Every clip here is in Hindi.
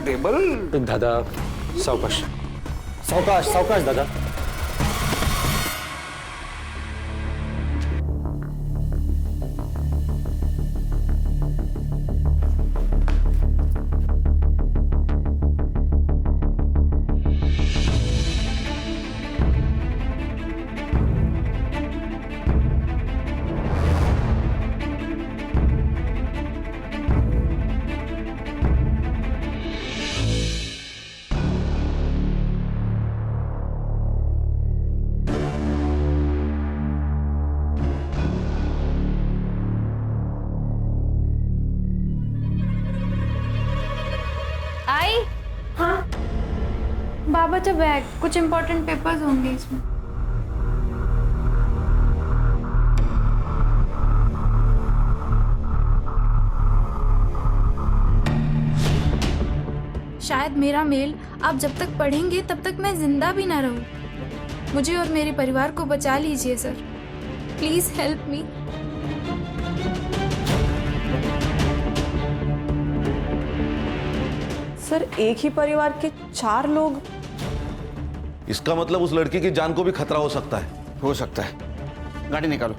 टेबल दादा सावकाश सावकाश सावकाश दादा. आई. हाँ बाबाचा बैग, कुछ इम्पोर्टेंट पेपर्स होंगे इसमें. शायद मेरा मेल आप जब तक पढ़ेंगे तब तक मैं जिंदा भी ना रहूं. मुझे और मेरे परिवार को बचा लीजिए sir. Please help me. Sir एक ही परिवार के 4 लोग. इसका मतलब उस लड़की की जान को भी खतरा हो सकता है. हो सकता है. गाड़ी निकालो.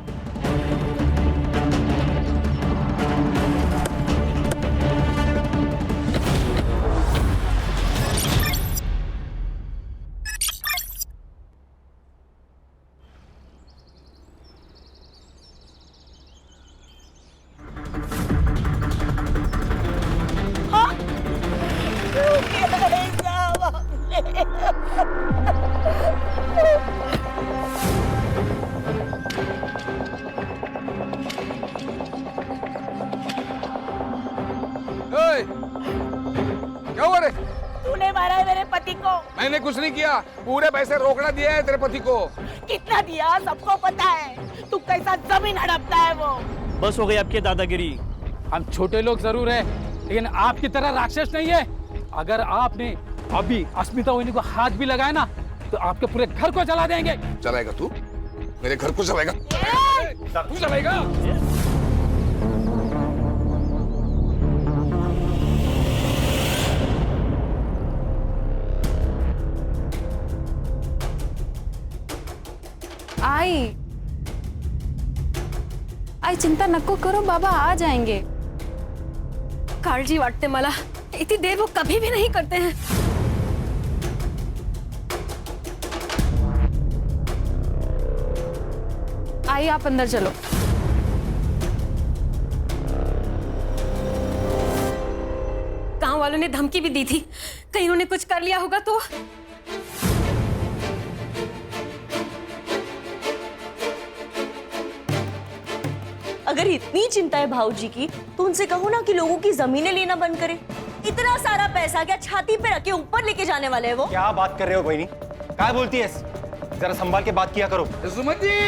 क्या हुआ रे? तूने मारा है मेरे पति को. मैंने कुछ नहीं किया. पूरे पैसे रोकड़ा दिया है तेरे पति को. कितना दिया सबको पता है. तू कैसा जमीन हड़पता है वो. बस हो गई आपकी दादागिरी. हम छोटे लोग जरूर हैं, लेकिन आपकी तरह राक्षस नहीं है. अगर आपने अभी अस्मिता वहिनी को हाथ भी लगाया ना तो आपके पूरे घर को जला देंगे. चलाएगा तू? मेरे घर को चलाएगा? तू चलाएगा? आई चिंता नको करो, बाबा आ जाएंगे. काळजी वाटते मला. इतनी देर वो कभी भी नहीं करते हैं. आई आप अंदर चलो. गांव वालों ने धमकी भी दी थी, कहीं उन्होंने कुछ कर लिया होगा तो. अगर इतनी चिंता है भाऊजी की तो उनसे कहो ना कि लोगों की जमीनें लेना बंद करें. इतना सारा पैसा क्या छाती पे रख के ऊपर लेके जाने वाले हैं वो. क्या बात कर रहे हो बहनी? क्या बोलती है? जरा संभाल के बात किया करो. सुमन जी.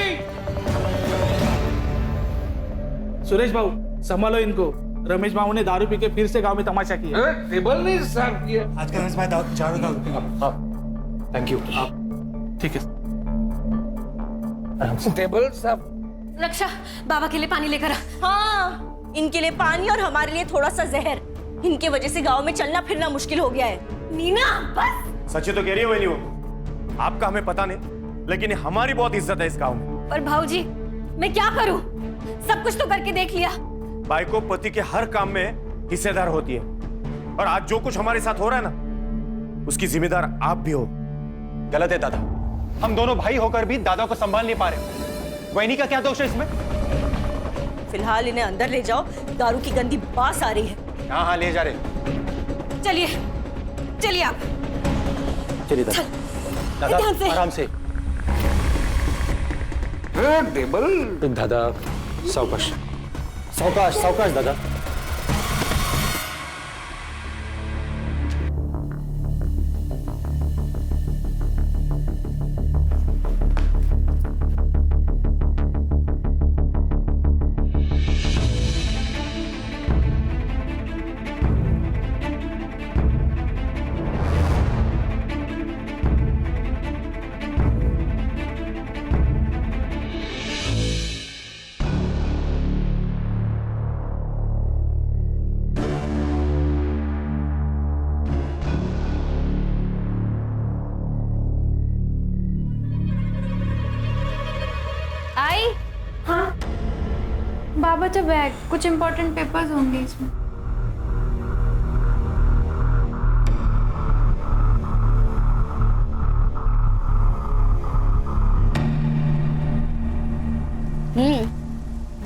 सुरेश बाबू संभालो इनको. रमेश बाबू ने दारू पी के फिर से गांव में तमाशा किया. टेबल नहीं साफ किया. आज का रमेश भाई चारों का. Thank you. ठीक है. टेबल साफ. रक्षा बाबा के लिए पानी लेकर आ. हाँ इनके लिए पानी और हमारे लिए थोड़ा सा जहर. इनके वजह से गांव में चलना फिरना मुश्किल हो गया है. नीना बस. सच्ची तो कह रही हो बहनी वो. आपका हमें पता नहीं, लेकिन हमारी बहुत इज्जत है इस गांव में. पर भाऊजी मैं क्या करूं? सब कुछ तो करके देख लिया. भाई को पति के हर काम में हिस्सेदार होती है, और आज जो कुछ हमारे साथ हो रहा है ना उसकी जिम्मेदार आप भी हो. गलत है दादा. हम दोनों भाई होकर भी दादा को संभाल नहीं पा रहे. वहिनी का क्या दोष है इसमें? फिलहाल इन्हें अंदर ले जाओ. दारू की गंदी बास आ रही है. हाँ हाँ ले जा रहे. चलिए चलिए आप. चलिए दादा. दादा ध्यान से. आराम से. टेबल. दादा सावकाश सावकाश सावकाश दादा. नॉट अ बैग, कुछ इम्पोर्टेंट पेपर्स होंगे इसमें।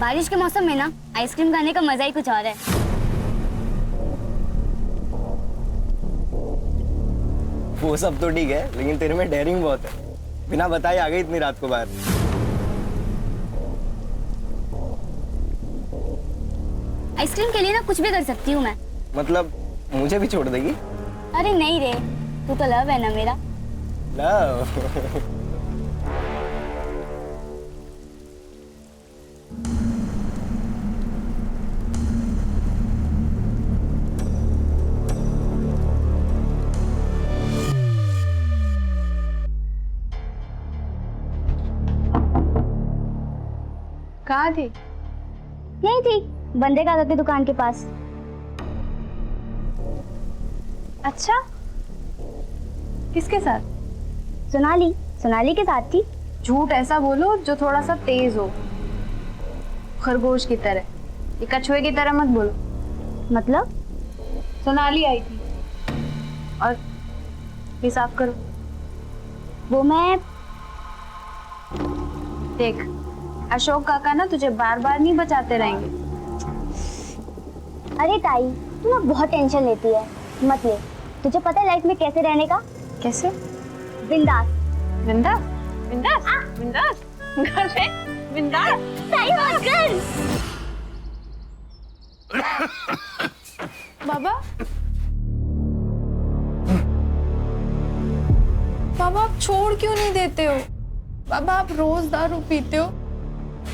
बारिश के मौसम में ना आइसक्रीम खाने का मजा ही कुछ और है। वो सब तो ठीक है, लेकिन तेरे में डेयरिंग बहुत है। बिना बताए आ गई इतनी रात को बाहर। आइसक्रीम के लिए ना कुछ भी कर सकती हूँ मैं। मतलब मुझे भी छोड़ देगी? अरे नहीं रे, तू तो लव है ना मेरा। लव? कहाँ थी? यही थी, बंदे काका की दुकान के पास। अच्छा, किसके साथ? सोनाली के साथ थी। झूठ ऐसा बोलो जो थोड़ा सा तेज हो, खरगोश की तरह। ये कछुए की तरह मत बोलो। मतलब? सोनाली आई थी। और ये साफ करो। वो मैं देख, अशोक काका ना तुझे बार बार नहीं बचाते रहेंगे। अरे ताई, तू ना बहुत टेंशन लेती है। मत ले। तुझे पता है लाइफ में कैसे रहने का? कैसे? बिंदास। बिंदास? बिंदास? बिंदास? बिंदास? ताई मत कर। बाबा, बाबा आप छोड़ क्यों नहीं देते हो? बाबा आप रोज दारू पीते हो,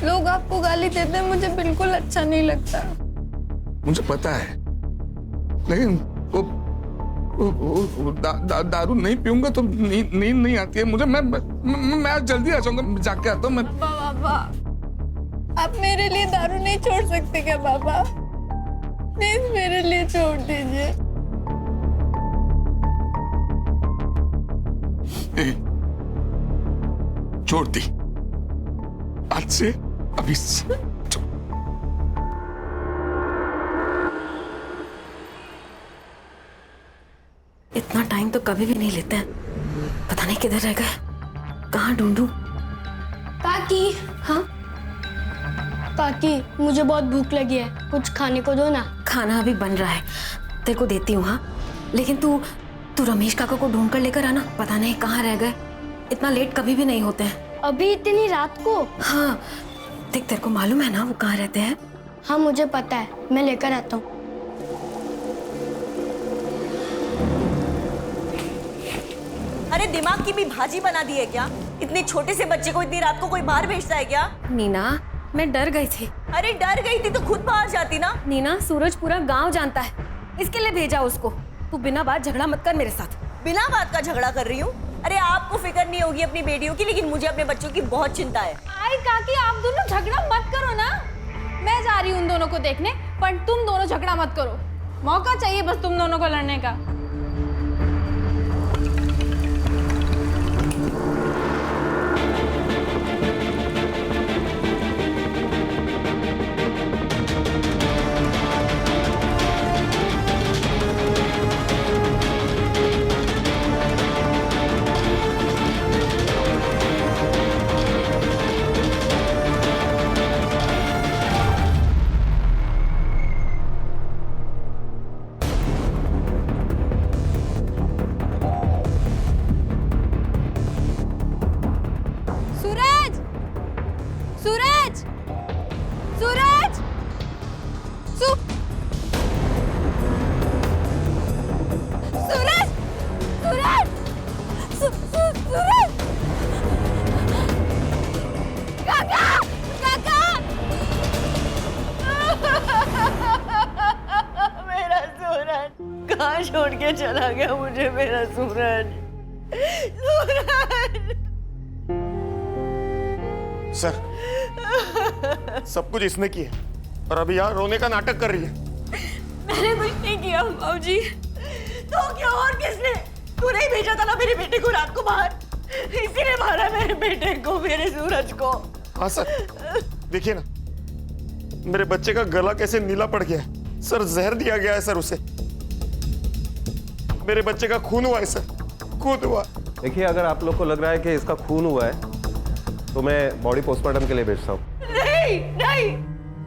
लोग आपको गाली देते हैं, मुझे बिल्कुल अच्छा नहीं लगता। मुझे पता है, लेकिन दारू नहीं पीऊंगा तो नींद नहीं आती है मुझे। मैं आज जल्दी आ जाऊंगा, जाके आता हूँ मैं। बाबा आप मेरे लिए दारू नहीं छोड़ सकते क्या? बाबा प्लीज मेरे लिए छोड़ दीजिए। छोड़ दी आज से, अभी से। इतना टाइम तो कभी भी नहीं लेते हैं। पता नहीं किधर रह गए, कहाँ ढूंढूं? काकी। हाँ काकी, मुझे बहुत भूख लगी है, कुछ खाने को दो ना। खाना अभी बन रहा है, तेरे को देती हूँ। हाँ, लेकिन तू रमेश काका को ढूंढ कर लेकर आना। पता नहीं कहाँ रह गए, इतना लेट कभी भी नहीं होते हैं। अभी इतनी रात को? हाँ देख, तेरे को मालूम है ना वो कहाँ रहते हैं? हाँ मुझे पता है, मैं लेकर आता हूँ। अरे दिमाग की भी भाजी बना दी है क्या? इतने छोटे से बच्चे को इतनी रात को कोई बाहर भेजता है क्या? नीना, मैं डर गई थी। अरे डर गई थी तो खुद बाहर जाती ना। नीना, सूरज पूरा गांव जानता है, इसके लिए भेजा उसको। तू बिना बात झगड़ा मत कर मेरे साथ। बिना बात का झगड़ा कर रही हूँ? अरे आपको फिक्र नहीं होगी अपनी बेटियों की, लेकिन मुझे अपने बच्चों की बहुत चिंता है। आई काकी, आप दोनों झगड़ा मत करो ना। मैं जा रही हूँ उन दोनों को देखने, पर तुम दोनों झगड़ा मत करो। मौका चाहिए बस तुम दोनों को लड़ने का। कहाँ छोड़ के चला गया मुझे मेरा सूरज? सर, सब कुछ इसने किया और अभी यहाँ रोने का नाटक कर रही है। मैंने कुछ नहीं किया बाबूजी। तो क्या और किसने? तूने ही भेजा था ना मेरे बेटे को रात को बाहर, इसी ने मारा मेरे बेटे को, मेरे सूरज को। हाँ सर, देखिए ना, मेरे बच्चे का गला कैसे नीला पड़ गया है सर, जहर दिया गया है सर उसे। मेरे बच्चे का खून हुआ है सर, खून हुआ। देखिए, अगर आप लोग को लग रहा है कि इसका खून हुआ है तो मैं बॉडी पोस्टमार्टम के लिए भेजता हूँ। नहीं नहीं,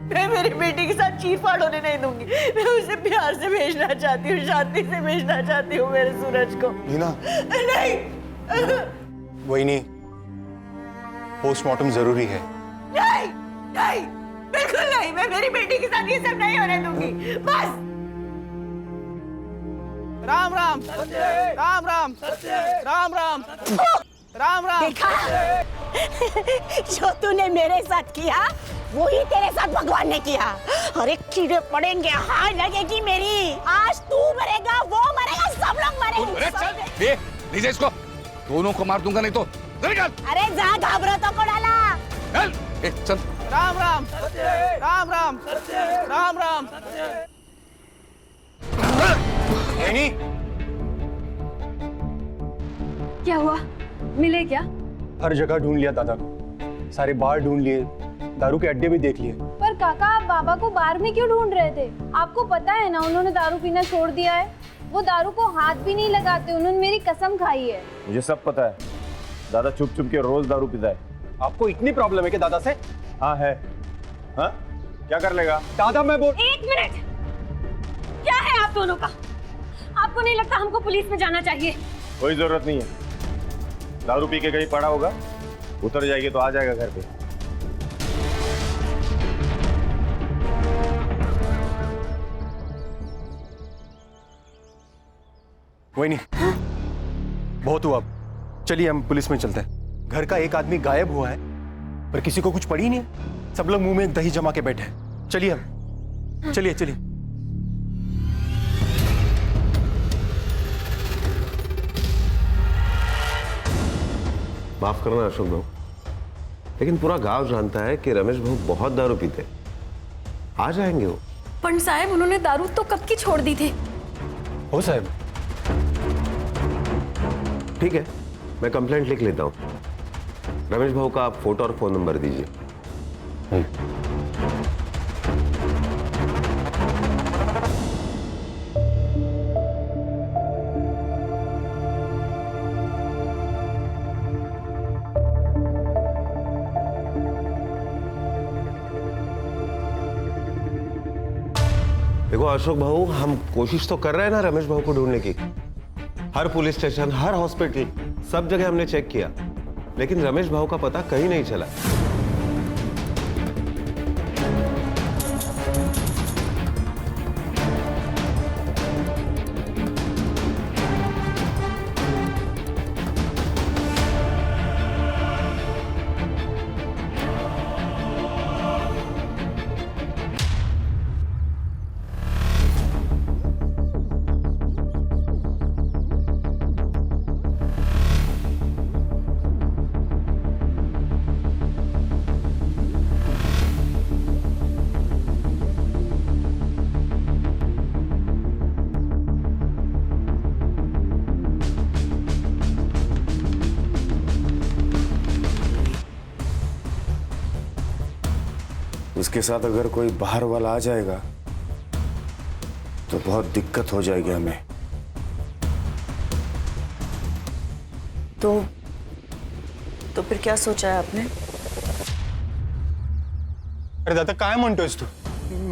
मैं मेरी बेटी के साथ चीरफाड़ होने नहीं दूंगी। मैं उसे प्यार से भेजना चाहती हूँ, शांति से भेजना चाहती हूँ मेरे सूरज को। नीना नहीं, वही नहीं, पोस्टमार्टम जरूरी है। नहीं नहीं, बिल्कुल नहीं, मैं मेरी बेटी के साथ ये सब नहीं होने दूंगी। बस। राम राम राम राम राम राम राम राम। देखा जो तूने मेरे साथ किया वो ही तेरे साथ भगवान ने किया। अरे कीड़े पड़ेंगे, हाय लगेगी मेरी। आज तू मरेगा, वो मरेगा, सब लोग मरेंगे। लीजिए इसको, दोनों को मार दूंगा नहीं तो। अरे जा, घाबरो तो को डाला। चल। राम राम राम राम राम राम। नहीं, क्या हुआ? मिले क्या? हर जगह ढूंढ लिया दादा को, सारे बार ढूंढ लिए, दारू के अड्डे भी देख लिए। पर काका, आप बाबा को बार में क्यों ढूंढ रहे थे? आपको पता है ना उन्होंने दारू पीना छोड़ दिया है। वो दारू को हाथ भी नहीं लगाते, उन्होंने मेरी कसम खाई है। मुझे सब पता है, दादा चुप चुप के रोज दारू पीता है। आपको इतनी प्रॉब्लम है कि दादा से? हाँ है। हाँ, क्या कर लेगा दादा? मैं बोल। एक मिनट, क्या है आप दोनों का? आपको नहीं लगता हमको पुलिस में जाना चाहिए? कोई जरूरत नहीं है, दारू पी के कहीं पड़ा होगा, उतर जाएगी तो आ जाएगा घर पे। वही नहीं, बहुत हुआ। चलिए हम पुलिस में चलते हैं। घर का एक आदमी गायब हुआ है पर किसी को कुछ पड़ी ही नहीं। सब लोग मुंह में दही जमा के बैठे हैं। चलिए हम, चलिए चलिए। माफ करना अशोक भाऊ, लेकिन पूरा गांव जानता है कि रमेश भाऊ बहुत दारू पीते। आ जाएंगे वो। पंडित साहब, उन्होंने दारू तो कब की छोड़ दी थी। हो साहब। ठीक है, मैं कंप्लेंट लिख लेता हूँ। रमेश भाऊ का आप फोटो और फोन नंबर दीजिए। देखो अशोक भाऊ, हम कोशिश तो कर रहे हैं ना रमेश भाऊ को ढूंढने की। हर पुलिस स्टेशन, हर हॉस्पिटल, सब जगह हमने चेक किया, लेकिन रमेश भाऊ का पता कहीं नहीं चला। उसके साथ अगर कोई बाहर वाला आ जाएगा तो बहुत दिक्कत हो जाएगी हमें। तो फिर क्या सोचा है आपने? अरे दादा, काय म्हणतोयस तू?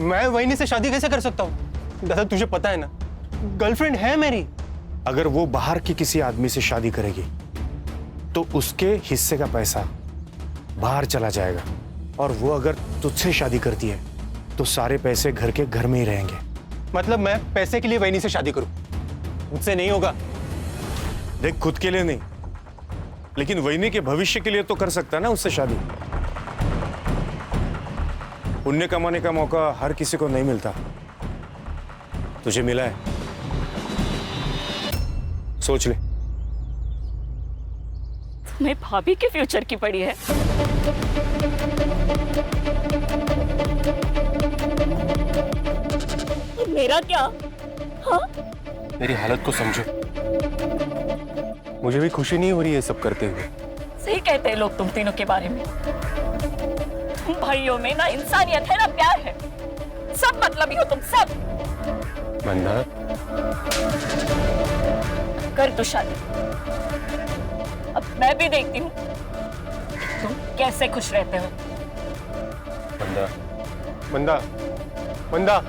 मैं वहिनी से शादी कैसे कर सकता हूँ? दादा तुझे पता है ना, गर्लफ्रेंड है मेरी। अगर वो बाहर की किसी आदमी से शादी करेगी तो उसके हिस्से का पैसा बाहर चला जाएगा, और वो अगर तुझसे शादी करती है तो सारे पैसे घर के घर में ही रहेंगे। मतलब मैं पैसे के लिए वहिनी से शादी करूं? मुझसे नहीं होगा। देख, खुद के लिए नहीं, लेकिन वहिनी के भविष्य के लिए तो कर सकता है ना उससे शादी। पुण्य कमाने का मौका हर किसी को नहीं मिलता, तुझे मिला है, सोच ले। तुम्हें भाभी के फ्यूचर की पड़ी है। मेरा क्या? हाँ? मेरी हालत को समझो, मुझे भी खुशी नहीं हो रही है सब करते हुए। सही कहते हैं लोग तुम तीनों के बारे में। भाइयों में ना इंसानियत है ना प्यार है, सब मतलबी हो तुम सब। मंदा, कर दो शादी, अब मैं भी देखती हूँ तुम कैसे खुश रहते हो। मंदा, मंदा, मंदा।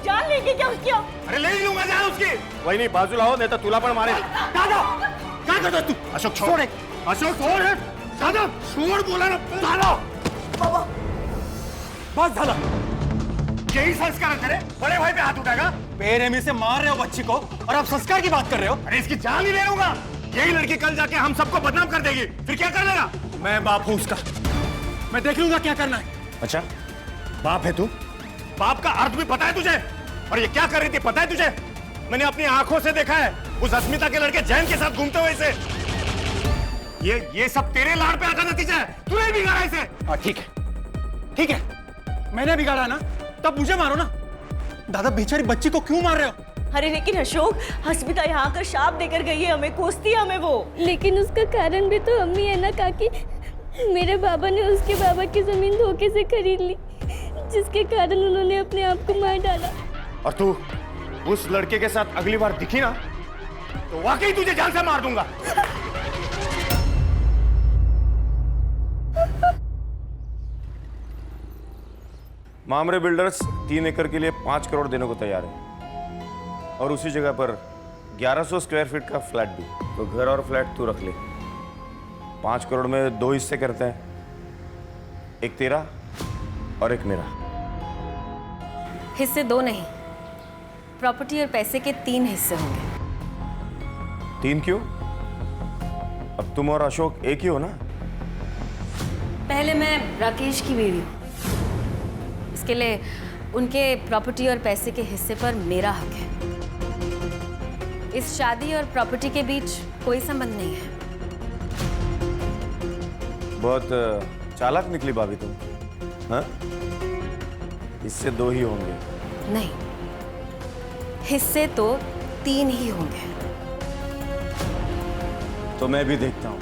जान लेके क्या उसकी? अरे ले ही लूंगा जान उसकी। वही नहीं, बाजू लाओ नहीं तो तुला पण मारे। दादा क्या करतो तू? अशोक छोड़, अशोक छोड़। दादा छोड़ बोला ना दादा। बाबा बस दादा, यही संस्कार है तेरे? बड़े भाई पे हाथ उठाएगा? बेरहमी से मार रहे हो बच्ची को और आप संस्कार की बात कर रहे हो? अरे इसकी जान ही ले लूंगा। यही लड़की कल जाके हम सबको बदनाम कर देगी, फिर क्या कर लेगा? मैं बाप हूं उसका, मैं देख लूंगा क्या करना है। अच्छा बाप है तू? बाप का अर्थ भी पता है तुझे? और ये क्या कर रही थी पता है तुझे? मैंने अपनी आंखों से देखा है उस अस्मिता के लड़के जैन के साथ घूमते हुए इसे। ये सब तेरे लाड़ पे आका नतीजा है। तूने बिगाड़ा इसे। ठीक है, ठीक है, मैंने बिगाड़ा ना, तब मुझे मारो ना। दादा बेचारी बच्ची को क्यों मार रहे हो? अरे लेकिन अशोक, अस्मिता यहाँ आकर शाप देकर गई है हमें, कोसती है हमें वो। लेकिन उसका कारण भी तो अम्मी है ना काकी। मेरे बाबा ने उसके बाबा की जमीन धोखे से खरीद ली, जिसके कारण उन्होंने अपने आप को मार डाला। और तू उस लड़के के साथ अगली बार दिखी ना तो वाकई तुझे जान से मार दूंगा। मामरे बिल्डर्स 3 एकड़ के लिए 5 करोड़ देने को तैयार है और उसी जगह पर 1100 स्क्वायर फीट का फ्लैट भी। तो घर और फ्लैट तू रख ले। 5 करोड़ में 2 हिस्से करते हैं, एक तेरा और एक मेरा। हिस्से 2 नहीं, प्रॉपर्टी और पैसे के 3 हिस्से होंगे। 3 क्यों? अब तुम और अशोक एक ही हो ना? पहले मैं राकेश की बीवी हूँ, इसके लिए उनके प्रॉपर्टी और पैसे के हिस्से पर मेरा हक है। इस शादी और प्रॉपर्टी के बीच कोई संबंध नहीं है। बहुत चालाक निकली भाभी तुम, हाँ? हिस्से 2 ही होंगे। नहीं, हिस्से तो 3 ही होंगे। तो मैं भी देखता हूं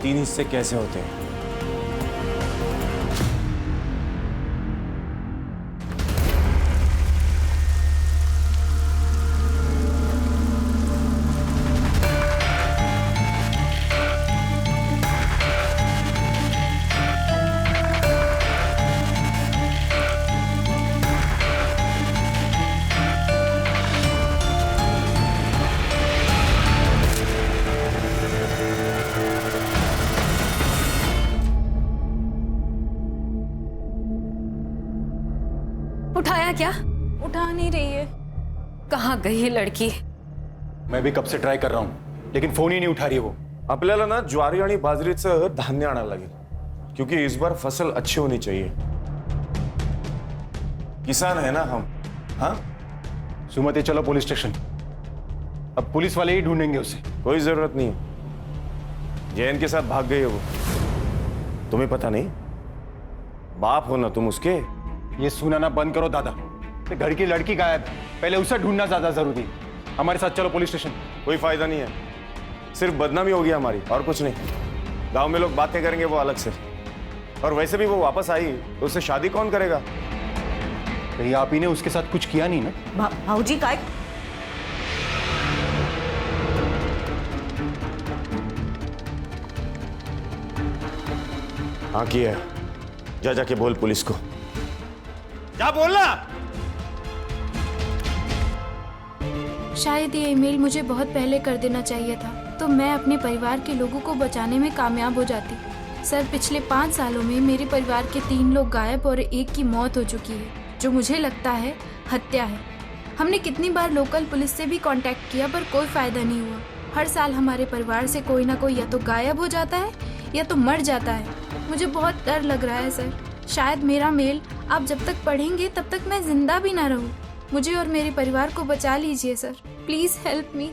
3 हिस्से कैसे होते हैं। उठाया क्या? उठा नहीं रही है। कहाँ गई ये लड़की? मैं भी कब से ट्राय कर रहा हूं लेकिन फोन ही नहीं उठा रही वो। आपल्याला ना ज्वारी आणि बाजरीचं धान्य आणायला लागेल क्योंकि इस बार फसल अच्छी होनी चाहिए। किसान है ना हम, हाँ? सुमति चलो पुलिस स्टेशन, अब पुलिस वाले ही ढूंढेंगे उसे। कोई जरूरत नहीं है, जैन के साथ भाग गई है वो। तुम्हें पता नहीं? बाप हो ना तुम उसके। ये सुनाना बंद करो दादा, घर की लड़की गायब, पहले उसे ढूंढना ज्यादा जरूरी है। हमारे साथ चलो पुलिस स्टेशन। कोई फायदा नहीं है, सिर्फ बदनामी होगी हमारी और कुछ नहीं। गांव में लोग बातें करेंगे वो अलग से, और वैसे भी वो वापस आई तो उससे शादी कौन करेगा? कहीं आप ही ने उसके साथ कुछ किया नहीं ना? भाऊजी काय? हाँ किया है, जा जाके बोल पुलिस को। जा बोलना। शायद ये ईमेल मुझे बहुत पहले कर देना चाहिए था, तो मैं अपने परिवार के लोगों को बचाने में कामयाब हो जाती। सर, पिछले 5 सालों में मेरे परिवार के 3 लोग गायब और 1 की मौत हो चुकी है, जो मुझे लगता है हत्या है। हमने कितनी बार लोकल पुलिस से भी कांटेक्ट किया, पर कोई फायदा नहीं हुआ। हर साल हमारे परिवार से कोई ना कोई या तो गायब हो जाता है या तो मर जाता है। मुझे बहुत डर लग रहा है सर। शायद मेरा मेल आप जब तक पढ़ेंगे तब तक मैं जिंदा भी ना रहूं। मुझे और मेरे परिवार को बचा लीजिए sir, please help me.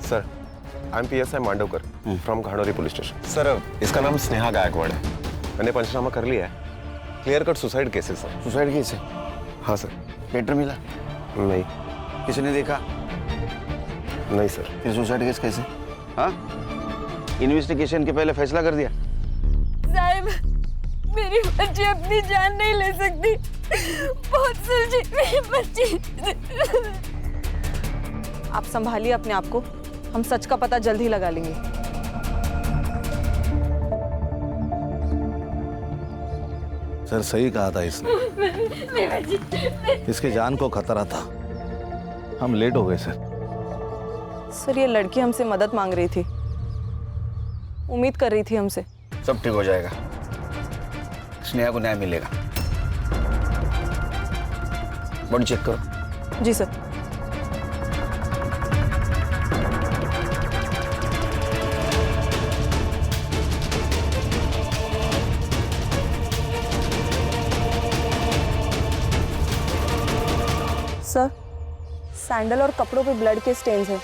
Sir, I am PSI Mandavkar from Ghanori police station. Sir, इसका नाम स्नेहा गायकवाड़ है। मैंने पंचनामा कर लिया है। क्लियर कट सुसाइड केस है सर। सुसाइड केस है? हाँ सर। लेटर मिला? नहीं। किसी ने देखा? नहीं सर। फिर सुसाइड केस कैसे? हाँ, इन्वेस्टिगेशन के पहले फैसला कर दिया? साहब, मेरी बच्ची अपनी जान नहीं ले सकती। बहुत सुलझी मेरी बच्ची। आप संभालिए अपने आप को, हम सच का पता जल्द ही लगा लेंगे। सर, सही कहा था इसने। इसके जान को खतरा था। हम लेट हो गए सर। सर, ये लड़की हमसे मदद मांग रही थी, उम्मीद कर रही थी हमसे। सब ठीक हो जाएगा, स्नेहा को न्याय मिलेगा। बॉडी चेक करो। जी सर। सर, सैंडल और कपड़ों पे ब्लड के स्टेन्स हैं।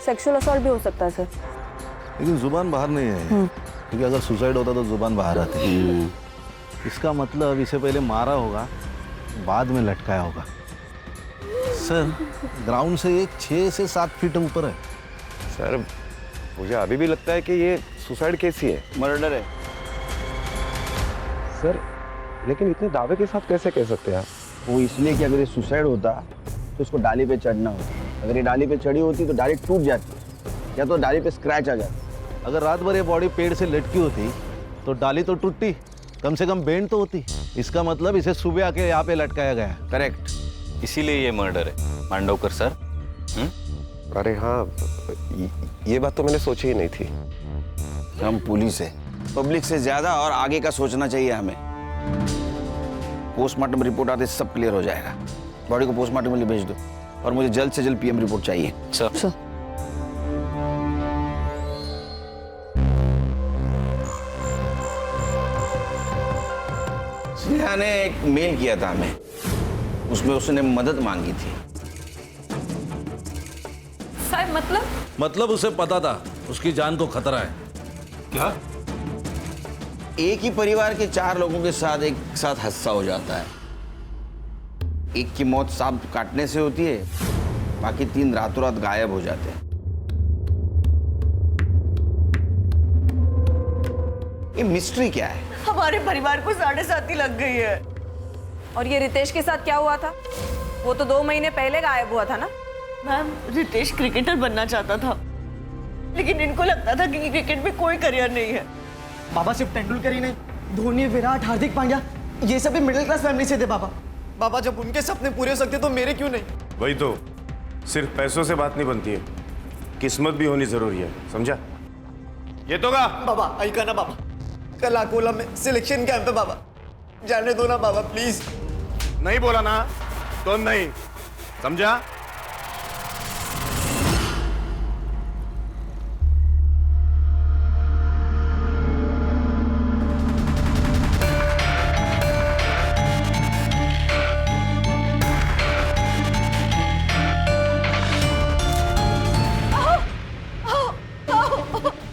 सेक्सुअल असॉल्ट भी हो सकता है सर। लेकिन जुबान बाहर नहीं है, क्योंकि अगर सुसाइड होता तो जुबान बाहर आती। इसका मतलब इसे पहले मारा होगा, बाद में लटकाया होगा। सर, ग्राउंड से ये 6 से 7 फीट ऊपर है। सर, मुझे अभी भी लगता है कि ये सुसाइड केस ही है। मर्डर है सर, लेकिन इतने दावे के साथ कैसे कह सकते हैं आप? वो इसलिए कि अगर ये सुसाइड होता तो उसको डाली पे चढ़ना होता। अगर ये डाली पे चढ़ी होती तो डाली टूट जाती या तो डाली पे स्क्रैच आ जाता। अगर रात भर ये बॉडी पेड़ से लटकी होती तो डाली तो टूटती, कम से कम बेंड तो होती। इसका मतलब इसे सुबह आके यहाँ पे लटकाया गया। करेक्ट, इसीलिए ये मर्डर है मांडवकर सर। अरे हाँ, ये बात तो मैंने सोची ही नहीं थी। हम पुलिस है, पब्लिक से ज्यादा और आगे का सोचना चाहिए हमें। पोस्टमार्टम रिपोर्ट आते सब क्लियर हो जाएगा। बॉडी को पोस्टमार्टम के लिए भेज दो और मुझे जल्द से जल्द PM रिपोर्ट चाहिए। सर। स्नेहा ने एक मेल किया था हमें, उसमें उसने मदद मांगी थी। साहब, मतलब उसे पता था उसकी जान को खतरा है। क्या? एक ही परिवार के 4 लोगों के साथ एक साथ हादसा हो जाता है। एक की मौत सांप काटने से होती है, बाकी 3 रातों रात गायब हो जाते हैं। ये मिस्ट्री क्या है? हमारे परिवार को 7.5 लग गई है। और ये रितेश के साथ क्या हुआ था? वो तो 2 महीने पहले गायब हुआ था ना। मैम, रितेश क्रिकेटर बनना चाहता था, लेकिन इनको लगता था कि क्रिकेट में कोई करियर नहीं है। बाबा सिर्फ तेंदुलकर ही नहीं, धोनी, विराट, हार्दिक पांड्या, ये सब भी मिडिल क्लास फैमिली से थे। बाबा जब उनके सपने पूरे हो सकते तो मेरे क्यों नहीं? वही तो, सिर्फ पैसों से बात नहीं बनती है, किस्मत भी होनी जरूरी है, समझा? ये तो का बाबा ऐका ना बाबा, कल अकोला में सिलेक्शन कैंप है बाबा, जाने दो ना बाबा प्लीज। नहीं बोला ना तो नहीं, समझा?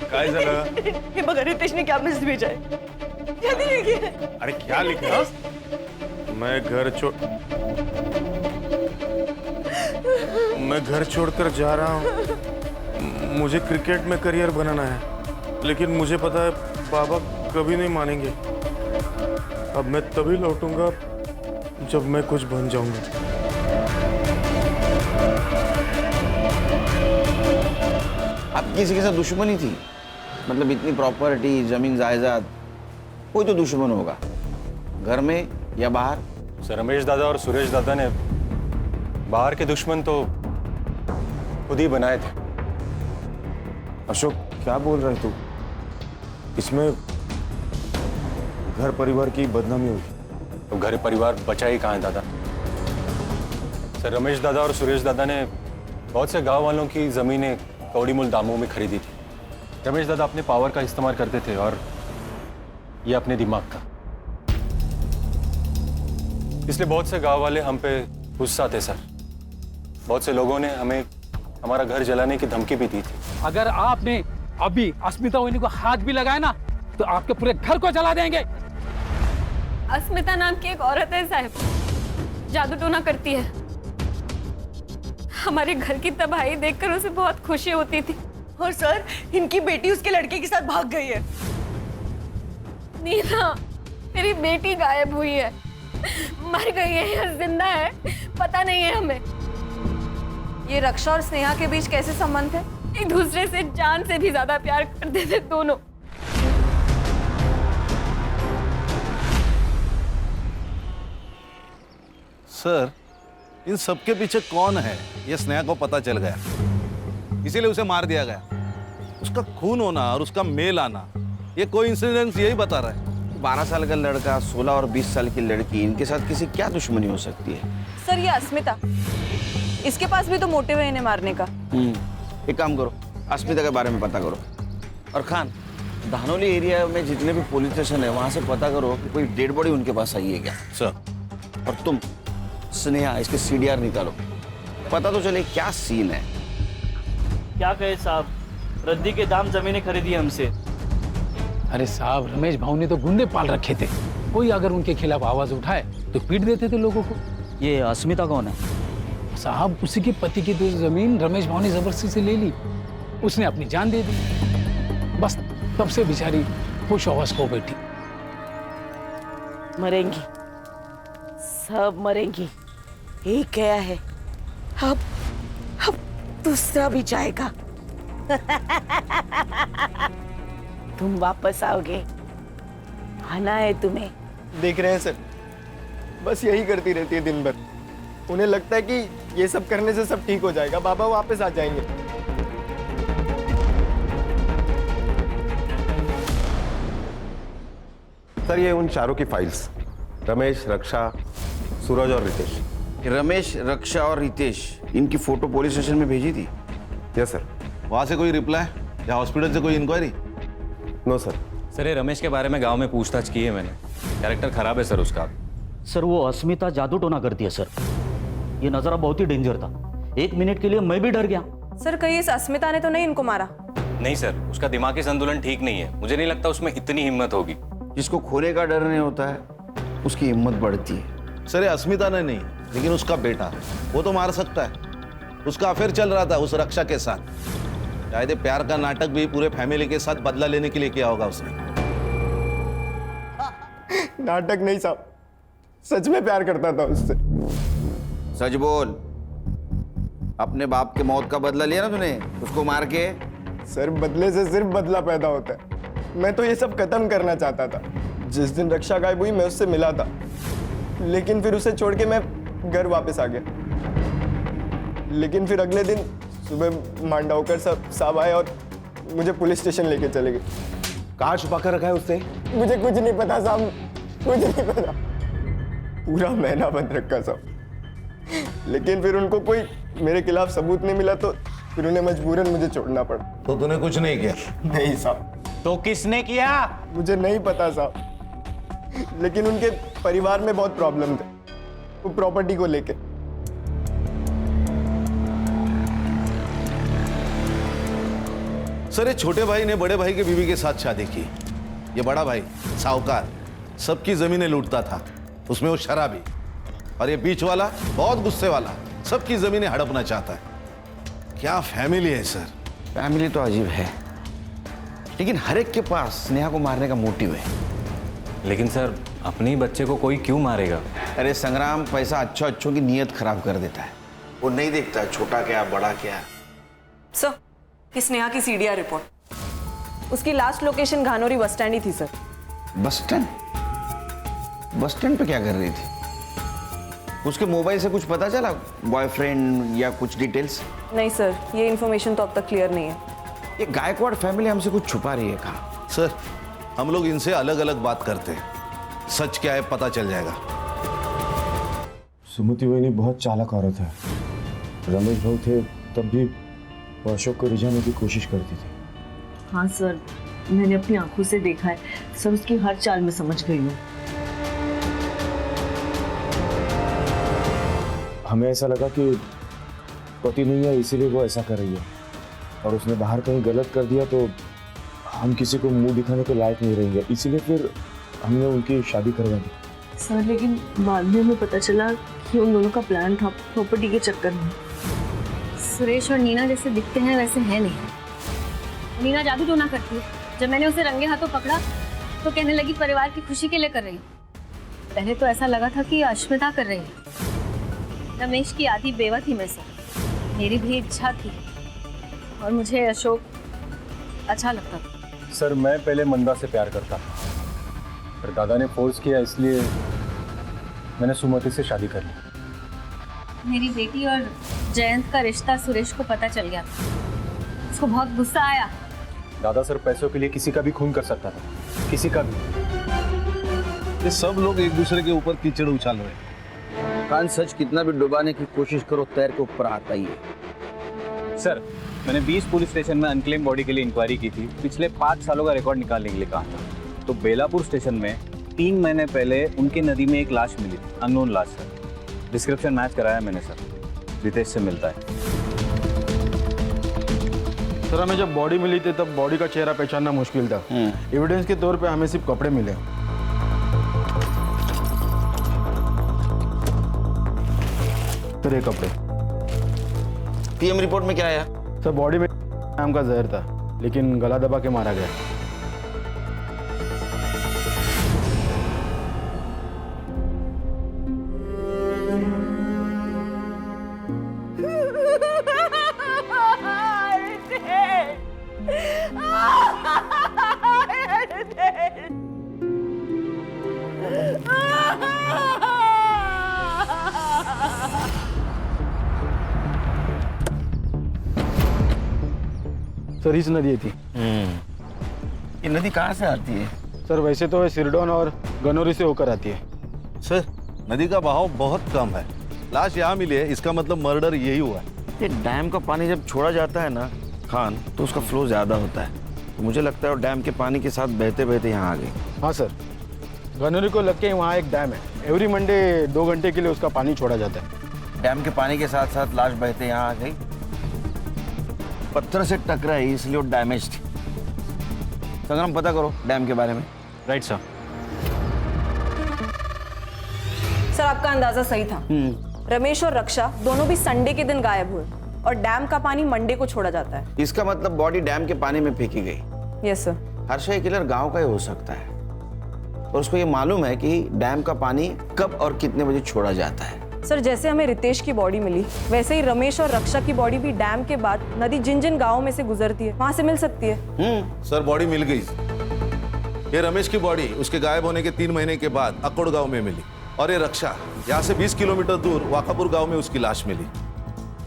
काय झालं? हे बघा, रितेश ने क्या मैसेज भेजा है? जल्दी लिखिए। अरे क्या लिखा? मैं घर छोड़कर जा रहा हूँ, मुझे क्रिकेट में करियर बनाना है। लेकिन मुझे पता है बाबा कभी नहीं मानेंगे। अब मैं तभी लौटूंगा जब मैं कुछ बन जाऊंगा। अब किसी के साथ दुश्मनी थी, मतलब इतनी प्रॉपर्टी, जमीन जायदाद, कोई तो दुश्मन होगा, घर में या बाहर। सर रमेश दादा और सुरेश दादा ने बाहर के दुश्मन तो खुद ही बनाए थे। अशोक क्या बोल रहे तू? इसमें घर परिवार की बदनामी होगी। तो घर परिवार बचा ही कहाँ है दादा? सर रमेश दादा और सुरेश दादा ने बहुत से गांव वालों की जमीनें कौड़ी मूल दामों में खरीदी थी। रमेश दादा अपने पावर का इस्तेमाल करते थे और ये अपने दिमाग का। इसलिए बहुत से गांव वाले हम पे गुस्सा थे सर। बहुत से लोगों ने हमें हमारा घर जलाने की धमकी भी दी थी। अगर आपने अभी अस्मिता वहिनी को हाथ भी लगाया ना तो आपके पूरे घर को जला देंगे। अस्मिता नाम की एक औरत है साहब, जादू टोना करती है। हमारे घर की तबाही देखकर उसे बहुत खुशी होती थी। और सर, इनकी बेटी उसके लड़के के साथ भाग गई है। नीना, मेरी बेटी गायब हुई है, मर गई है या जिंदा है पता नहीं है हमें। ये रक्षा और स्नेहा के बीच कैसे संबंध है? एक दूसरे से जान से भी ज्यादा प्यार करते थे दोनों। सर, इन सबके पीछे कौन है ये स्नेहा को पता चल गया, इसीलिए उसे मार दिया गया। उसका खून होना और उसका मेल आना ये कोइंसिडेंस यही बता रहा है। 12 साल का लड़का, 16 और 20 साल की लड़की, इनके साथ किसी क्या दुश्मनी हो सकती है? सर ये अस्मिता, इसके पास भी तो मोटिव है इन्हें मारने का। एक काम करो, अस्मिता के बारे में पता करो। और खान, धानोली एरिया में जितने भी पुलिस स्टेशन है वहां से पता करो कि कोई डेड बॉडी उनके पास आई है क्या। सर। और तुम स्नेहा, इसके CDR निकालो, पता तो चले क्या सीन है। क्या कहे साहब, रद्दी के दाम जमीनें खरीदी हमसे। अरे साहब, रमेश भाऊ ने तो गुंडे पाल रखे थे, कोई अगर उनके खिलाफ आवाज उठाए तो पीट देते थे लोगों को। ये अस्मिता कौन है? साहब, उसी के पति की तो जमीन रमेश भाऊ ने जबरदस्ती से ले ली, उसने अपनी जान दे दी, बस तब से बेचारी खुश हवस हो बैठी। मरेंगी, सब मरेंगी, एक गया है, अब दूसरा भी जाएगा। तुम वापस आओगे, आना है तुम्हें। देख रहे हैं सर, बस यही करती रहती है दिन भर। उन्हें लगता है कि ये सब करने से सब ठीक हो जाएगा, बाबा वापस आ जाएंगे। सर ये उन चारों की फाइल्स, रमेश, रक्षा, सूरज और रितेश। रमेश, रक्षा और रितेश, इनकी फोटो पुलिस स्टेशन में भेजी थी? Yes sir. वहां से कोई रिप्लाई या हॉस्पिटल से कोई इंक्वायरी? No sir. सर ये रमेश के बारे में गांव में पूछताछ की है मैंने, कैरेक्टर खराब है सर उसका। सर वो अस्मिता जादू टोना करती है सर, ये नजारा बहुत ही डेंजर था, 1 मिनट के लिए मैं भी डर गया। सर कहीं इस अस्मिता ने तो नहीं इनको मारा? नहीं सर, उसका दिमागी संतुलन ठीक नहीं है, मुझे नहीं लगता उसमें इतनी हिम्मत होगी। जिसको खोने का डर नहीं होता है उसकी हिम्मत बढ़ती है। सर ये अस्मिता ने नहीं, लेकिन उसका बेटा, वो तो मार सकता है। उसका अफेयर चल रहा था उस रक्षा के साथ। शायद प्यार का नाटक भी पूरे फैमिली के साथ बदला लेने के लिए किया होगा उसने। नाटक नहीं साहब, सच में प्यार करता था उससे। सच बोल, अपने बाप के मौत का बदला लिया ना तूने उसको मार के? सर बदले से सिर्फ बदला पैदा होता है, मैं तो ये सब खत्म करना चाहता था। जिस दिन रक्षा गायब हुई मैं उससे मिला था, लेकिन फिर उसे छोड़ के मैं घर वापस आ गया। लेकिन फिर अगले दिन सुबह मांडवकर साहब आए और मुझे पुलिस स्टेशन लेके चले गए। कहाँ छुपा कर रखा है उसने? मुझे कुछ नहीं पता साहब, कुछ नहीं पता, पूरा महीना बंद रखा साहब। लेकिन फिर उनको कोई मेरे खिलाफ सबूत नहीं मिला तो फिर उन्हें मजबूरन मुझे छोड़ना पड़ा। तो तूने कुछ नहीं किया? नहीं साहब। तो किसने किया? मुझे नहीं पता साहब, लेकिन उनके परिवार में बहुत प्रॉब्लम थे, वो प्रॉपर्टी को लेके। सर ये छोटे भाई ने बड़े भाई के बीवी के साथ शादी की। ये बड़ा भाई साहूकार सबकी जमीनें लूटता था, उसमें वो शराबी। और ये बीच वाला बहुत गुस्से वाला, सबकी जमीनें हड़पना चाहता है। क्या फैमिली है सर। फैमिली तो अजीब है, लेकिन हर एक के पास स्नेहा को मारने का मोटिव है। लेकिन सर अपने ही बच्चे को कोई क्यों मारेगा? अरे संग्राम, पैसा अच्छों की नीयत खराब कर देता है। वो नहीं देखता छोटा क्या बड़ा क्या। सर, कि स्नेहा की सीडीआर रिपोर्ट, उसकी लास्ट लोकेशन घानोरी बस स्टैंड ही थी sir. Bus stand? Bus stand पे क्या कर रही थी? उसके मोबाइल से कुछ पता चला, बॉयफ्रेंड या कुछ डिटेल्स? नहीं सर, ये इन्फॉर्मेशन तो अब तक क्लियर नहीं है। ये गायकवाड़ फैमिली हमसे कुछ छुपा रही है। कहाँ? सर, हम लोग इनसे अलग अलग बात करते हैं, सच क्या है पता चल जाएगा। सुमति वहिनी बहुत चालाक औरत है। रमेश भाऊ थे तब भी वो अशोक को रिझाने की कोशिश करती थी। हाँ सर, मैंने अपनी आंखों से देखा है सर, उसकी हर चाल में समझ गई हूँ। हमें ऐसा लगा कि पति नहीं है इसीलिए वो ऐसा कर रही है, और उसने बाहर कहीं गलत कर दिया तो हम किसी को मुंह दिखाने के लायक नहीं रहेंगे, इसीलिए फिर हमने उनकी शादी करवा दी। सर लेकिन बाद में हमें पता चला कि उन दोनों का प्लान था प्रॉपर्टी के चक्कर में। सुरेश और नीना जैसे दिखते हैं वैसे है नहीं। नीना जादू टोना करती है। जब मैंने उसे रंगे हाथों पकड़ा तो कहने लगी परिवार की खुशी के लिए कर रही हूँ। पहले तो ऐसा लगा था कि अश्मिता कर रही है। रमेश की आधी बेवा थी मैं से, मेरी भी इच्छा थी और मुझे अशोक अच्छा लगता था। सर मैं पहले मंदा से प्यार करता था, पर दादा ने फोर्स किया इसलिए मैंने सुमति से शादी कर ली। मेरी बेटी और जयंत का रिश्ता सुरेश को पता चल गया। उसको बहुत गुस्सा आया। दादा सर पैसों के लिए किसी का भी खून कर सकता था, किसी का भी। ये सब लोग एक दूसरे के ऊपर कीचड़ उछाल रहे हैं। कान सच कितना भी डुबाने की कोशिश करो, तैर के ऊपर आता ही है। सर मैंने 20 पुलिस स्टेशन में अनक्लेम बॉडी के लिए इंक्वायरी की थी। पिछले 5 सालों का रिकॉर्ड निकालने के लिए कहा था। तो बेलापुर स्टेशन में 3 महीने पहले उनकी नदी में एक लाश मिली थी, अननोन लाश सर। डिस्क्रिप्शन मैच कराया मैंने सर, रितेश से मिलता है। सर हमें जब बॉडी मिली थी तब बॉडी का चेहरा पहचानना मुश्किल था। एविडेंस के तौर पे हमें सिर्फ कपड़े मिले। सर ये कपड़े। पीएम रिपोर्ट में क्या आया? सर बॉडी में नाम का जहर था, लेकिन गला दबा के मारा गया। सर इस नदी थी। ये नदी कहाँ से आती है? सर वैसे तो सिरडोन और गनोरी से होकर आती है। सर नदी का बहाव बहुत कम है। लाश यहाँ मिली है, इसका मतलब मर्डर यही हुआ है। ये डैम का पानी जब छोड़ा जाता है ना खान, तो उसका फ्लो ज्यादा होता है। तो मुझे लगता है वो डैम के पानी के साथ बहते बहते यहाँ आ गई। हाँ सर, गनोरी को लग के वहाँ एक डैम है। एवरी मंडे 2 घंटे के लिए उसका पानी छोड़ा जाता है। डैम के पानी के साथ साथ लाश बहते यहाँ आ गई। पत्थर से टकराई इसलिए वो डैमेज थी। संग्राम पता करो डैम के बारे में। Right sir. सर आपका अंदाजा सही था। रमेश और रक्षा दोनों भी संडे के दिन गायब हुए और डैम का पानी मंडे को छोड़ा जाता है। इसका मतलब बॉडी डैम के पानी में फेंकी गई। Yes sir. हर्षा ये किलर गांव का ही हो सकता है और उसको ये मालूम है कि डैम का पानी कब और कितने बजे छोड़ा जाता है। सर जैसे हमें रितेश की बॉडी मिली, वैसे ही रमेश और रक्षा की बॉडी भी डैम के बाद नदी जिन जिन गाँवों में से गुजरती है वहां से मिल सकती है। सर बॉडी मिल गई। ये रमेश की बॉडी उसके गायब होने के 3 महीने के बाद अकोड़ गांव में मिली, और ये रक्षा यहाँ से 20 किलोमीटर दूर वाकापुर गांव में उसकी लाश मिली।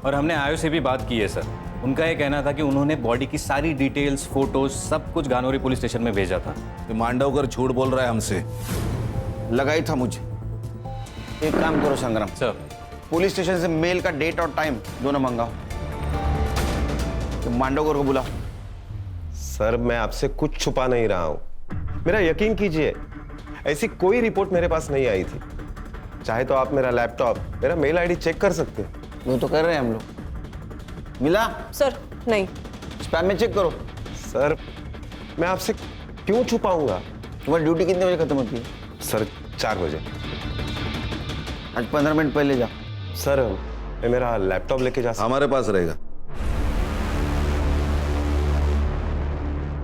और हमने आयो से भी बात की है सर। उनका ये कहना था कि उन्होंने बॉडी की सारी डिटेल्स, फोटोज सब कुछ घानोरी पुलिस स्टेशन में भेजा था। ये मांडवकर झूठ बोल रहा है हमसे। लगाई था मुझे। एक काम करो संग्राम सर, पुलिस स्टेशन से मेल का डेट और टाइम दोनों मंगाओ। तो मांडवकर को बुलाओ। सर मैं आपसे कुछ छुपा नहीं रहा हूं, मेरा यकीन कीजिए ऐसी कोई रिपोर्ट मेरे पास नहीं आई थी। चाहे तो आप मेरा लैपटॉप, मेरा मेल आईडी चेक कर सकते हैं। वो तो कर रहे हैं हम लोग। मिला? सर नहीं। स्पैम में चेक करो। सर मैं आपसे क्यों छुपाऊंगा? तुम्हारी ड्यूटी कितने बजे खत्म होती है? सर 4 बजे। आज 15 मिनट पहले जा। सर मैं मेरा लैपटॉप लेके जा सकता? हमारे पास रहेगा।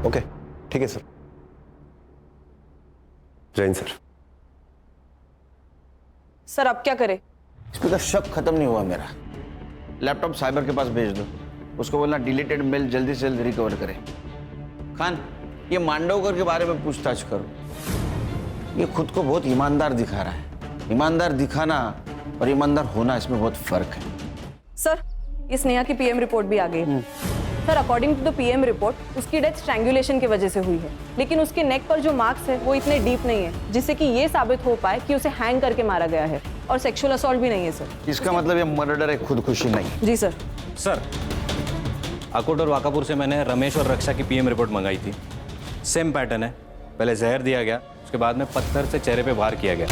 ओके ठीक है सर। जय हिंद सर। सर अब क्या करें? इस पे का शक खत्म नहीं हुआ मेरा। लैपटॉप साइबर के पास भेज दो, उसको बोलना डिलीटेड मेल जल्दी से जल्दी रिकवर करे। खान, ये मांडवकर के बारे में पूछताछ करो। ये खुद को बहुत ईमानदार दिखा रहा है। ईमानदार दिखाना और ईमानदार होना, इसमें बहुत फर्क है। सर, ये स्नेहा की पीएम रिपोर्ट भी आ गई है। Sir, according to the PM report उसकी डेथ स्ट्रैंगुलेशन की वजह से हुई है, लेकिन उसके नेक पर जो मार्क्स है वो इतने डीप नहीं है जिससे कि ये साबित हो पाए कि उसे हैंग करके मारा गया है, और सेक्सुअल असॉल्ट भी नहीं है सर। इसका मतलब ये मर्डर है, खुदकुशी नहीं। जी सर। सर, अकोट और वाकापुर से मैंने रमेश और रक्षा की पीएम रिपोर्ट मंगाई थी। सेम पैटर्न है, पहले जहर दिया गया, उसके बाद में पत्थर से चेहरे पे वार किया गया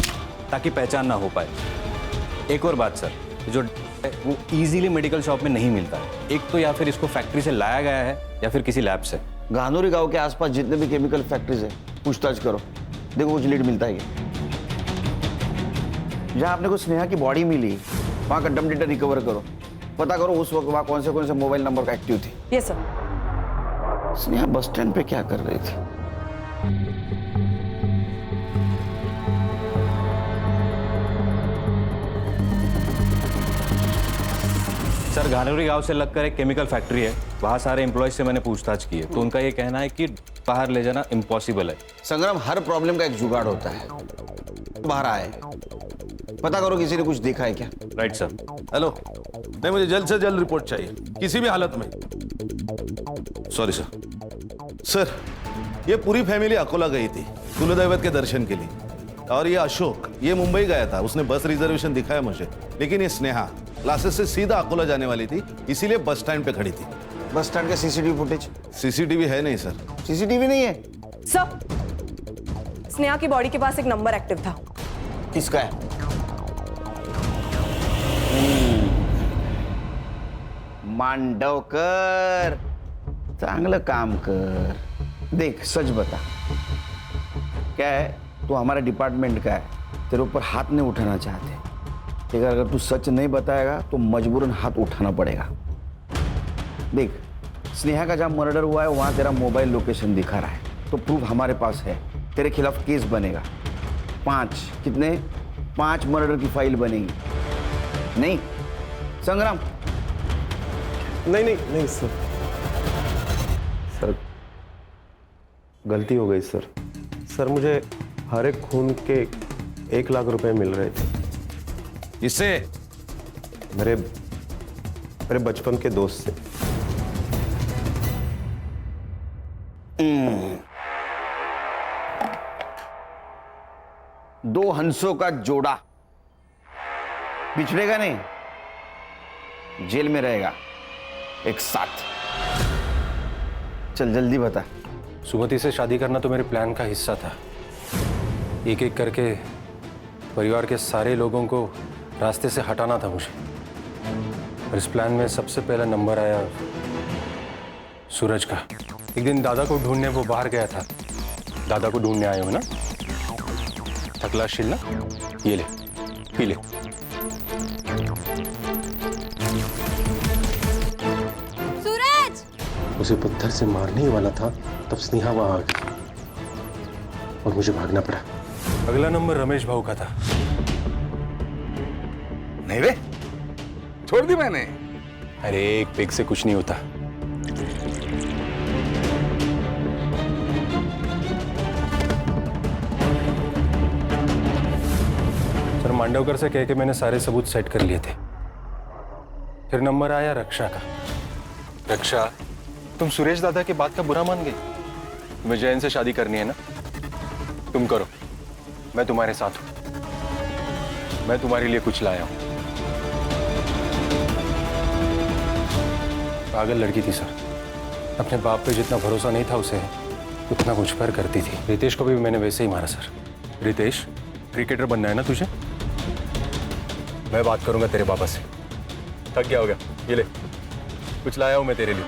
ताकि पहचान ना हो पाए। एक और बात सर, जो वो इजीली मेडिकल शॉप में नहीं मिलता है। एक तो या फिर इसको फैक्ट्री से लाया गया है या फिर किसी लैब से। गानोरी गांव के आसपास जितने भी केमिकल फैक्ट्रीज है, पूछताछ करो, देखो कुछ लीड मिलता है क्या। जहाँ आपने को स्नेहा की बॉडी मिली, वहाँ का डम डेटा रिकवर करो, पता करो उस वक्त वहाँ कौन से मोबाइल नंबर का एक्टिव थे। Yes sir. Sneha bus stand पे क्या कर रही थी? सर, घानोरी गांव से लगकर एक केमिकल फैक्ट्री है, वहाँ सारे एम्प्लॉयज से मैंने पूछताछ की है, तो उनका ये कहना है कि बाहर ले जाना इम्पॉसिबल है। संग्राम, हर प्रॉब्लम का एक जुगाड़ होता है। बाहर आए, पता करो किसी ने कुछ देखा है क्या। Right sir. हेलो, नहीं मुझे जल्द से जल्द रिपोर्ट चाहिए, किसी भी हालत में। Sorry sir. सर, ये पूरी फैमिली अकोला गई थी कुलदैवत के दर्शन के लिए, और ये अशोक ये मुंबई गया था। उसने बस रिजर्वेशन दिखाया मुझे, लेकिन ये स्नेहा क्लासेस से सीधा अकोला जाने वाली थी, इसीलिए बस स्टैंड पे खड़ी थी। बस स्टैंड का सीसीटीवी फुटेज? सीसीटीवी है नहीं सर। सीसीटीवी नहीं है सर। स्नेहा की बॉडी के पास एक नंबर एक्टिव था। किसका है? मांडवकर, चांगलं काम कर। देख, सच बता, क्या है, तू हमारे डिपार्टमेंट का है, तेरे ऊपर हाथ नहीं उठाना चाहते, लेकिन अगर तू सच नहीं बताएगा तो मजबूरन हाथ उठाना पड़ेगा। देख, स्नेहा का जहाँ मर्डर हुआ है वहाँ तेरा मोबाइल लोकेशन दिखा रहा है, तो प्रूफ हमारे पास है, तेरे खिलाफ केस बनेगा। 5 कितने 5 मर्डर की फाइल बनेगी। नहीं संग्राम? नहीं सर। सर, गलती हो गई सर। सर, मुझे हर एक खून के 1 लाख रुपए मिल रहे थे। इससे मेरे बचपन के दोस्त से। दो हंसों का जोड़ा बिछड़ेगा नहीं, जेल में रहेगा एक साथ। चल जल्दी बता। सुमति से शादी करना तो मेरे प्लान का हिस्सा था। एक एक करके परिवार के सारे लोगों को रास्ते से हटाना था मुझे, और इस प्लान में सबसे पहला नंबर आया सूरज का। एक दिन दादा को ढूंढने वो बाहर गया था। दादा को ढूंढने आए हो ना? थकला शिलना, ये ले, पी ले। सूरज! उसे पत्थर से मारने ही वाला था तब स्नेहा वहां आ गई और मुझे भागना पड़ा। अगला नंबर रमेश भाऊ का था। नहीं रे, छोड़ दी मैंने। अरे एक पेग से कुछ नहीं होता। सर, मांडवकर से कह के मैंने सारे सबूत सेट कर लिए थे। फिर नंबर आया रक्षा का। रक्षा, तुम सुरेश दादा की बात का बुरा मान गई? तुम्हें जैन से शादी करनी है ना? तुम करो, मैं तुम्हारे साथ हूं। मैं तुम्हारे लिए कुछ लाया हूं। पागल लड़की थी सर, अपने बाप पे जितना भरोसा नहीं था उसे उतना मुझ पर करती थी। रितेश को भी मैंने वैसे ही मारा सर। रितेश, क्रिकेटर बनना है ना तुझे? मैं बात करूंगा तेरे पापा से। थक गया होगा, ये ले, कुछ लाया हूं मैं तेरे लिए।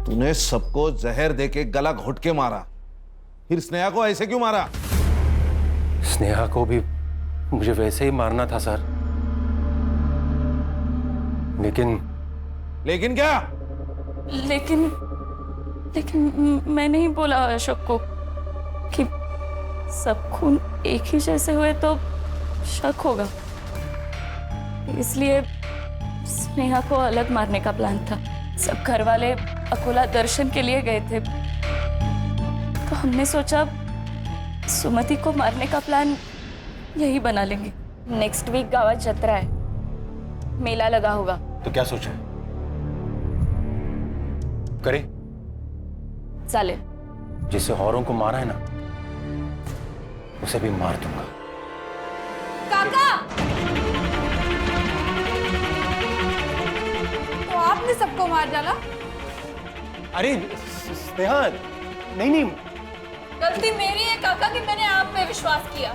तूने सबको जहर देके गला घोट के मारा, फिर स्नेहा को ऐसे क्यों मारा? स्नेहा को भी मुझे वैसे ही मारना था सर। लेकिन क्या? लेकिन मैं नहीं बोला अशोक को कि सब खून एक ही जैसे हुए तो शक होगा, इसलिए स्नेहा को अलग मारने का प्लान था। सब घर वाले अकोला दर्शन के लिए गए थे, तो हमने सोचा सुमति को मारने का प्लान यही बना लेंगे। नेक्स्ट वीक गावात जत्रा है, मेला लगा होगा। तो क्या सोचा? करे चालेल। जिसे औरों को मारा है ना, उसे भी मार दूंगा। काका, तो आपने सबको मार डाला? अरे स्नेहा, नहीं। गलती मेरी है काका कि मैंने आप पे विश्वास किया।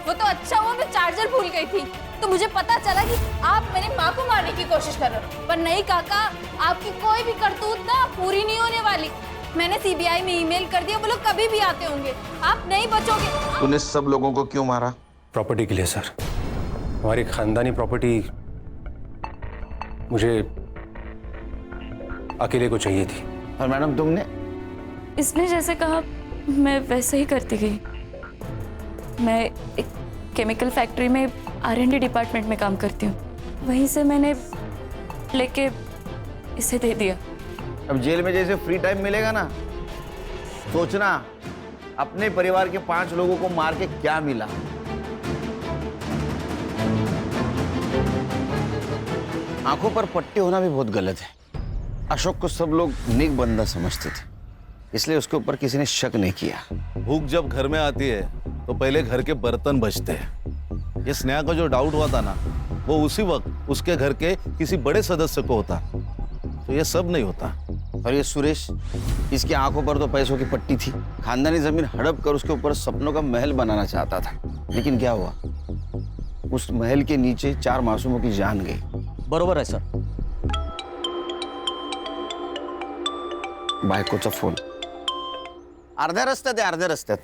वो तो अच्छा हुआ मैं चार्जर भूल गई थी, तो मुझे पता चला कि आप मेरी माँ को मारने की कोशिश कर रहे हो। पर नहीं काका, आपकी कोई भी करतूत ना पूरी नहीं होने वाली। मैंने सीबीआई में ईमेल कर दिया, वो लोग कभी भी आते होंगे, आप नहीं बचोगे। तूने सब लोगों को क्यों मारा? प्रॉपर्टी के लिए सर। हमारी खानदानी प्रॉपर्टी मुझे अकेले को चाहिए थी। और मैडम तुमने? इसने जैसे कहा मैं वैसे ही करती गई। मैं एक केमिकल फैक्ट्री में R&D डिपार्टमेंट में काम करती हूँ, वहीं से मैंने लेके इसे दे दिया। अब जेल में जैसे फ्री टाइम मिलेगा ना, सोचना अपने परिवार के 5 लोगों को मार के क्या मिला। आंखों पर पट्टी होना भी बहुत गलत है। अशोक को सब लोग नेक बंदा समझते थे, इसलिए उसके ऊपर किसी ने शक नहीं किया। भूख जब घर में आती है तो पहले घर के बर्तन बचते हैं। ये स्नेहा का जो डाउट हुआ था ना, वो उसी वक्त उसके घर के किसी बड़े सदस्य को होता, तो ये सब नहीं होता। और ये सुरेश, इसकी आंखों पर तो पैसों की पट्टी थी। खानदानी जमीन हड़प कर उसके ऊपर सपनों का महल बनाना चाहता था, लेकिन क्या हुआ? उस महल के नीचे 4 मासूमों की जान गई। बरोबर आहे सर। बायकोचा फोन अर्ध्या रस्त्यात.